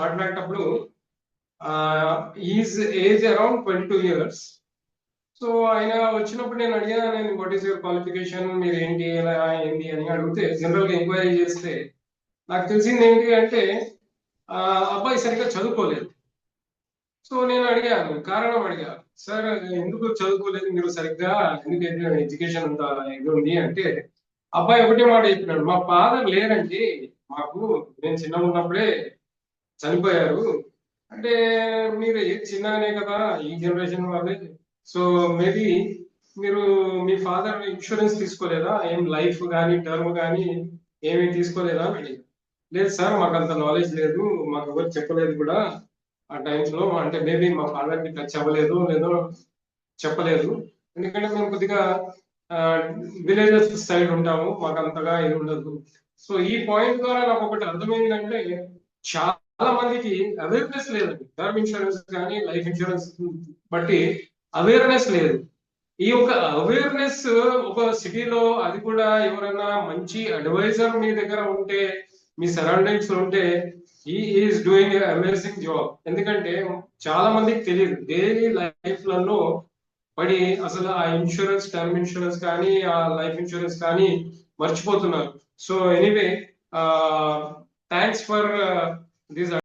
మాట్లాడేటప్పుడు is age around 22 years. So ఆయన వచ్చినప్పుడు నేను అడిగాను, నేను వాట్ ఈస్ యువర్ క్వాలిఫికేషన్, మీరు ఏంటి ఎలా ఏంటి అని అడిగితే జనరల్ గా ఎంక్వైరీ చేస్తే నాకు తెలిసింది ఏంటి అంటే అబ్బాయి సరిగ్గా చదువుకోలేదు. సో నేను అడిగాను, కారణం అడిగాను, సార్ ఎందుకు చదువుకోలేదు మీరు సరిగ్గా, ఎందుకు ఎడ్యుకేషన్ అంత ఇది ఉంది అంటే అబ్బాయి ఒకటే మాట చెప్పినాడు, మా ఫాదర్ లేరండి మాకు, నేను చిన్నగా ఉన్నప్పుడే చనిపోయారు. అంటే మీరు చిన్నగానే కదా ఈ జనరేషన్ వాళ్ళే, సో మేబీ మీరు మీ ఫాదర్ ఇన్సూరెన్స్ తీసుకోలేదా, ఏం లైఫ్ కానీ టర్మ్ కానీ ఏమీ తీసుకోలేదా అని అడిగారు. లేదు సార్ మాకు అంత నాలెడ్జ్ లేదు, మాకు ఎవరు చెప్పలేదు కూడా ఆ టైమ్స్ లో, అంటే మేబీ మా ఫాదర్ కి టచ్ అవ్వలేదు లేదో చెప్పలేదు, ఎందుకంటే మేము కొద్దిగా విలేజెస్ సైడ్ ఉంటాము, మాకు అంతగా ఇది ఉండదు. సో ఈ పాయింట్ ద్వారా నాకు ఒకటి అర్థమైందంటే చాలా మందికి అవేర్నెస్ లేదండి, టర్మ్ ఇన్సూరెన్స్ కానీ లైఫ్ ఇన్సూరెన్స్ బట్టి అవేర్నెస్ లేదు. ఈ యొక్క అవేర్నెస్ ఒక సిటీలో, అది కూడా ఎవరైనా మంచి అడ్వైజర్ మీ దగ్గర ఉంటే, మీ సరౌండింగ్స్ ఉంటే, ఈస్ డూయింగ్ అమేజింగ్ జాబ్. ఎందుకంటే చాలా మందికి తెలియదు, డైలీ లైఫ్ లలో పడి అసలు ఆ ఇన్సూరెన్స్, టర్మ్ ఇన్సూరెన్స్ కానీ ఆ లైఫ్ ఇన్సూరెన్స్ కానీ మర్చిపోతున్నారు. So anyway, thanks for this